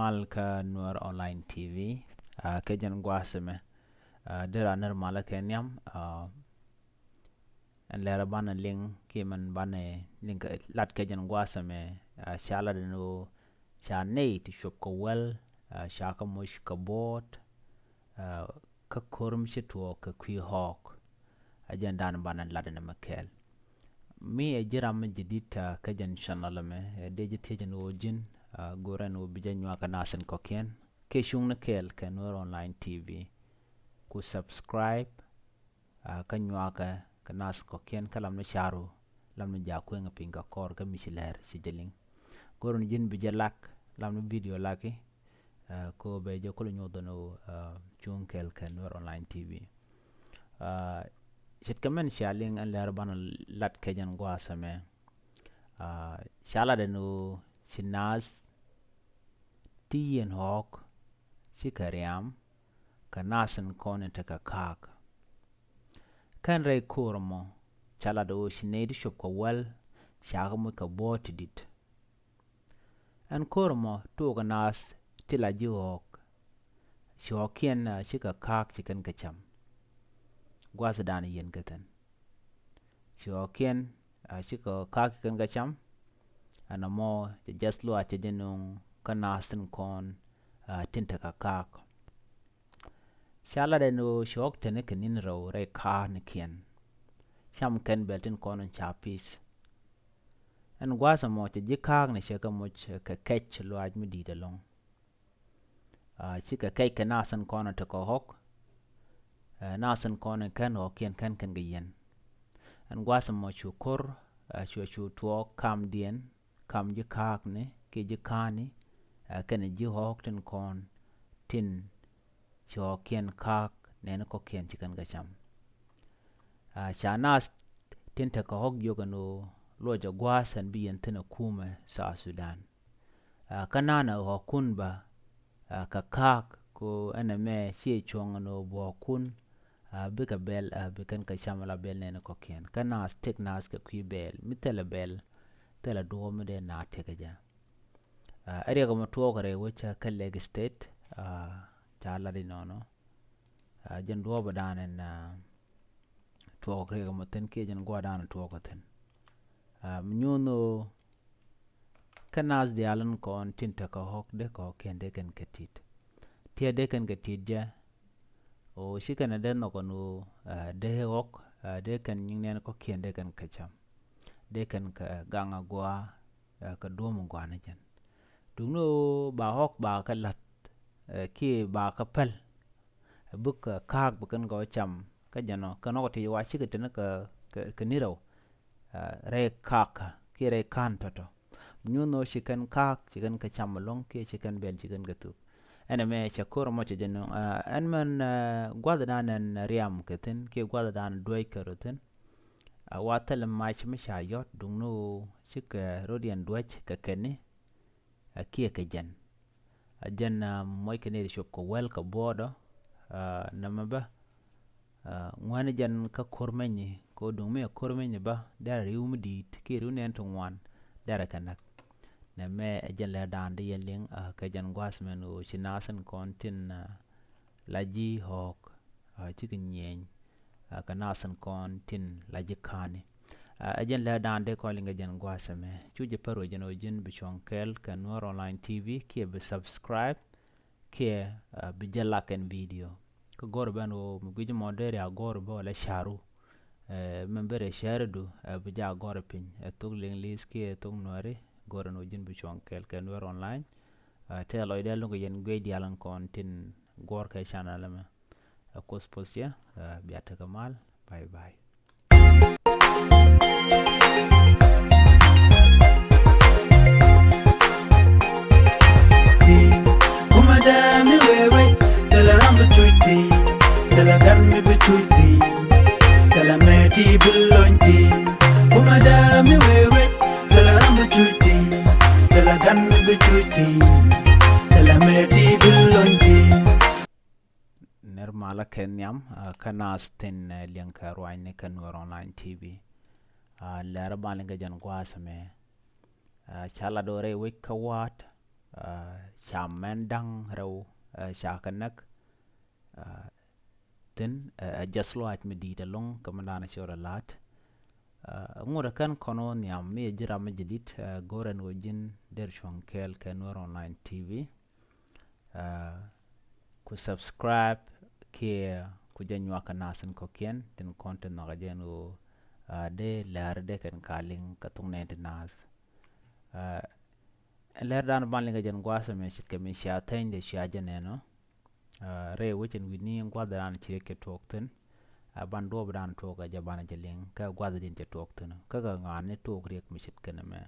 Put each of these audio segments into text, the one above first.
mal ka Noor Online TV ke jan gwaseme dera ner mala kenyam en lera bana ling ki man bana ling lat ke jan gwaseme shala de no sha nei ti shop ko wel sha ka mush ka bot ka korum shitwo ka kwi hawk ajan dan bana ladana makel mi e jiram jidita ka jan channel me de jite jan ojin goran o bijan nyaka nasen kokien ke shung na kel ka Noor Online TV ku subscribe ka nyaka ka nas kokien kalam na sharu lam na ja ku nga pinga kor ka mishiler shijeling goron jin bijalak lam na video laki ko be jo ko nyodo no chung kel ka Noor Online TV shit kamen shaling an lar bana lat ke jan gwasame shala de no shinas tien hawk shikariam kanasen konen taka kak kan ray kurmo chala do shinedi shop ko wel shagamu ka bot dit an kurmo to ganas tila jiwok shokien shika kak chikan kacham gwasa dan yen gatan shokien shika kak chikan kacham anamo just lo atedinung kanasen kon tinta kak shala de no shok tene kenin ro re ka ne kien sham ken beltin konon chapis en gwasa mo te jikag ne sheka mo ka kech lo aj mi di de long chika kay kenasen konon te ko hok nasen konon ken o kien ken geyen en gwasa mo chukur chu to kam dien kam jikag ne ke jikani ken ji hok tin kon tin cho kien kak nene ko kien chikan gacham shanas tinta ka hok yogano loja gwasan biyan tina kuma sa Sudan kanana ho kunba ka kak ko aname shi chongano bo kun bika bel bikan ka shamala bel nene ko kien kana stick nas ka kwi bel mitela bel tela do me de na tegaja area ko motwo kare wacha ka leg state chala di nono jen do badanen to kre ga meten ke jen gwadana to koten mnyuno kanas di alan kon tinta ka hok de ko kende ken ketit tie de ken ketit ja o shikana den no kono de hok de ken nyinen ko kende ken kacham de ken ka ganga gwa ka domo gwana jen dungno ba hok ba ka lat ki ba ka pel buk kak bukan go cham ka jano kano ti wa chi kitene ka niro re kak ki re kan toto nyuno chicken kak chicken ka cham long ki chicken bel chicken gatu ene me chakoro mo chejeno en man gwada danen riam keten ki gwada dan doy karoten watal ma chi misha yot dungno chika rodian doch ka kene ki ka jen ajen moy kene shop ko wel ka bodo namaba ngwan jan ka kormenyi ko dungme kormenyi ba dar riumdi ki runen to ngwan dar kanak na me ajen la dan de yeling ka jan gwasmen o chinasen kontin laji hok chikin nyen ka nasen kontin laji kani ajen la dan de ko linga jan gwasme chuje paro jan o jin bichonkel ka Noor Online TV ki be subscribe ke bijala ken video ko gor bano mugiji modere agor bo la sharu membere shardu bija gor pin to ling lis ki to nore gor no jin bichon kel ken Noor Online te lo ide lo yen gwe dialan kon tin gor ka channel ma ko sposia biata kamal bye bye Madame wewe tela rambu chuiti tela ganmi bichuiti tela meti bulonti Madame wewe tela rambu chuiti tela ganmi bichuiti tela meti bulonti ner mala kenyam kanas tin lianka roine kan Noor Online TV la rabalinga jan gwasame chala dore wikawat sham men dang raw shakanak tin jaslo at medita long kamandana shora lat ngora kan kono niam me jira majidit goran wojin der shonkel kanwar online tv ku subscribe ke ku janwa kanasan ko ken tin content na gajenu de lar de kan kaling katung net nas lar dan banling gajen gwasa me shit ke me sha tain de sha janeno re wichin wini ngwadran chike tokten ban do bran toka jabana jeling ka gwadrin te tokten ka ga ngane tok rek mishit kana me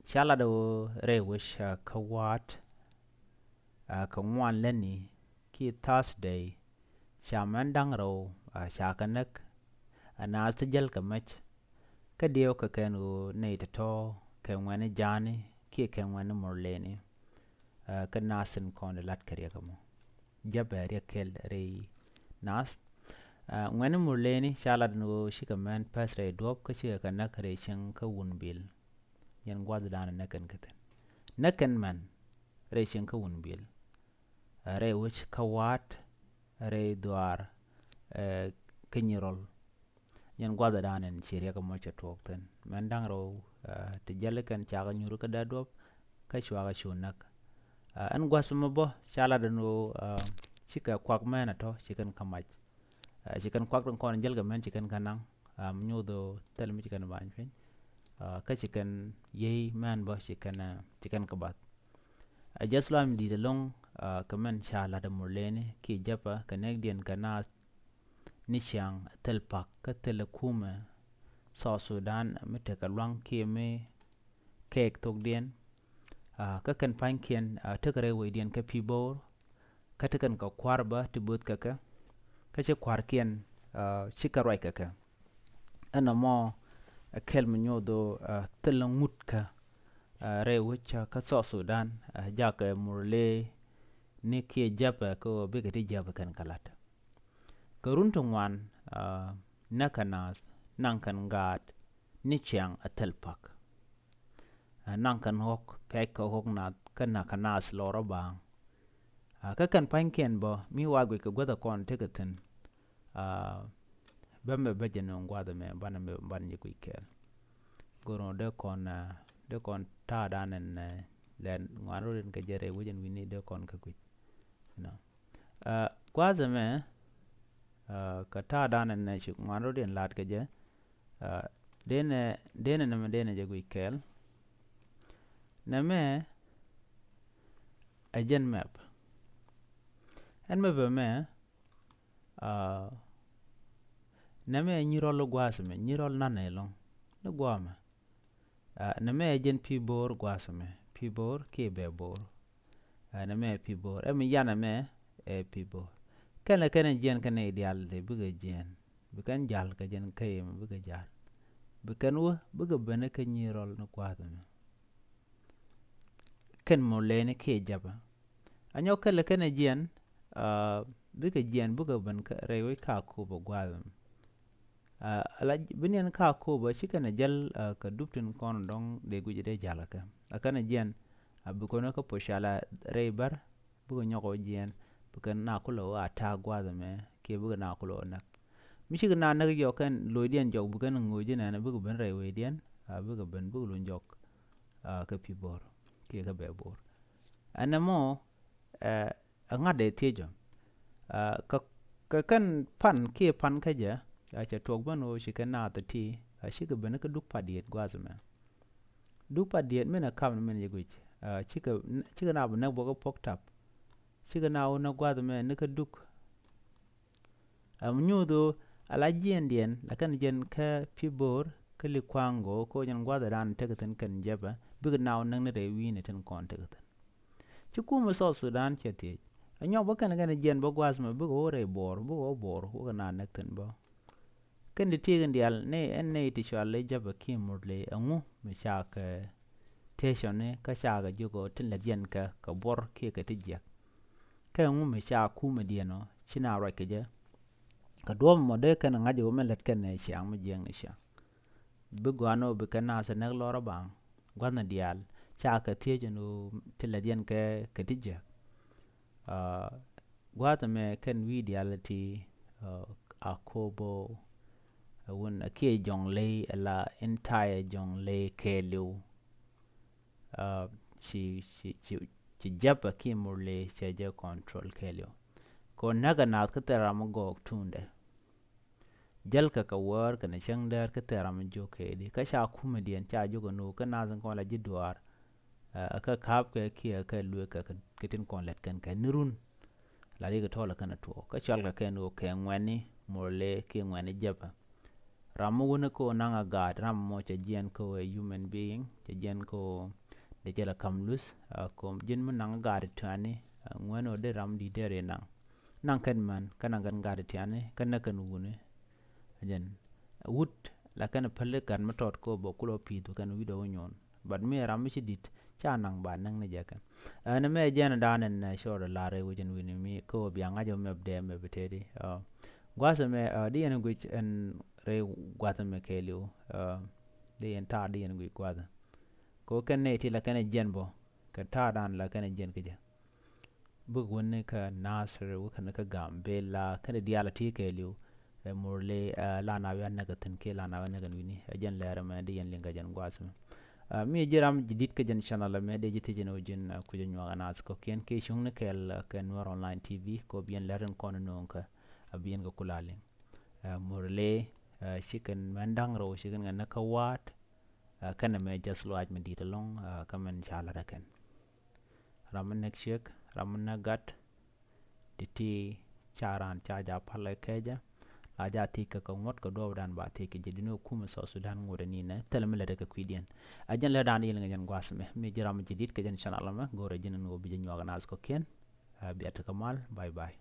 shala do re wish ka wat ka ngwan leni ki Thursday shaman dang ro shakanak ana stajal ka mach ka dio ka kanu nei to ka ngwane jani ki ka ngwane morleni ka nasin kon lat kariya kamo jabari kel re nas ngwane morleni shala no shikaman pasre dop ka shi ka nakare shin ka wunbil yan gwad dana nakan katan nakan man re shin ka wunbil re wich ka wat re duar kenyirol yan gwada danen shirya ka mocha tokten man dang ro te jalekan chaga nyuru ka dadop ka shwaga shunak an gwasma bo shala dano chika kwak mena to chikan kamaj chikan kwak don kon jalga men chikan kanang mnyodo tel mi chikan ban fin ka chikan yei man bo chikan kabat jaslam di long kaman shala da murlene ki japa canadian kana nishang telpak ka telekume so Sudan mete ka lang ki me kek tok dien ka kan pankien tekare we dien ka pibor ka tekan ka kwarba tibut ka che kwarkien chikarai ka ana mo kel mnyodo telangut ka re wicha ka so Sudan jaka murle ni ki japa ko bigati japa kan kalat karuntun wan nakanas nankan gad ni chiang atelpak nankan hok pek hok na kana kanas loro bang ka kan pankien bo mi wagwe ka gwada kon tegatin bambe bajeno ngwada me bana me ban yiku kel goro de kon ta danen len ngwarorin ka jere wujen wini de kon ka kuj no gwaza me ka ta danen ne shi ngwarorin lat ka je dene na me dene je kuj kel na me ajen map en me be me na me nyirol gwaza me nyirol nanelong ne gwama na me ajen pibor gwaza me pibor ke be bor na me pibor em yana me pibor kana jen kana ideal de buga jen bukan jal ka jen kayem buga jal bukan wo buga bane ka nyirol no kwata me ken mo lene ke jaba anyo kala kana jen buga jen buga ban ka rewe ka ko bo gwalum ala binyan ka ko ba shikana jal ka duptin kon dong de guje de jalaka akana jen abukono ka poshala reibar buga nyoko jen bukan na kulo ata gwada me ke buga na kulo nak mishiga na nag yo kan loidien jog bukan ngoje na buga ban rewe dien buga ban buga lon jog ka pibor ke ka bebor anamo ngade tejo ka kan pan ke pan ka ja acha togbano shikana tati shiga ban ka duk padiet gwaza me duk padiet mena kam men yeguj chika na bana boga poktap chika na ona gwada me nika duk nyudo ala dien lakan jen ka pibor ka likwango ko jan gwada dan tegatan kan jaba biga na nang ne rewi ne tan kon tegatan chikuma so Sudan chete anyo bakan gana jen bo gwaz me biga ore bor ko na naktan bo kan de tegen dial ne en ne ti shwale jaba kimurle angu me shaka teshone ka shaga jugo tin la jen ka bor ke ka tijja ka ngu me sha kuma dieno china ra ke je ka do mo de kan ngaje wo melet kan ne shang me jeng ne sha bu gwano bu kana sa nak loro bang gwana dial cha ka tie jenu tiladian ke tija gwata me ken reality akobo won akie jongle la entire jongle kelu ci japa ki murle cheje control kelu ko naga na ka tera mo gok tunde jalka ka war kana shangdar ka tera mo joke di ka sha kuma dian cha jogo no ka na zan ko la jidwar ka kap ka ki ka lu ka kitin kon let kan ka nirun la diga tola kana to ka chal ka ken o ke ngwani murle ki ngwani japa ramu wona ko nanga gad ramu cha jien ko a human being cha jien ko de jela kamlus ko jin mun nanga gad tani ngwano de ram di dere nang kan man kana gan gad tani kana kan wune jen wut la kana palle kan matot ko bo kulo pidu kan wido wonyon bad me ram chi dit cha nang ba nang ne jaka na me jena danen na shore lare wujin wini mi ko bianga jo mebde mebetedi gwasa me di en gwich en re gwata me kelu di en ta di en gwich gwata ko kenne ti la kenne jenbo ka ta dan la kenne jen kija bug wonne ka nasir wu kana ka gambe la kana diala ti kelu morle la na wa na gatin ke la na wa na gan wini jen lere me di en linga jen gwasa mi jiram jidit ka jen channel me de jiti jen ojin ku jen wa nas ko ken ke shung ne kel ken war online tv ko bien leren kono non ka abien ga kulale morle shikan mandang ro shikan na kawat kana me just lo ajme dit long kamen chala raken ramen nek shek ramen na gat diti charan chaja pala keja aja tika ka ngot ko do dan ba tiki jedino kuma so sudan ngore ni na telemele de ka kwidian ajan le dan yel ngen gwasme mi jiram jidit ka jen channel ma gore jinen go bi jen yoga nas ko ken bi atakamal bye bye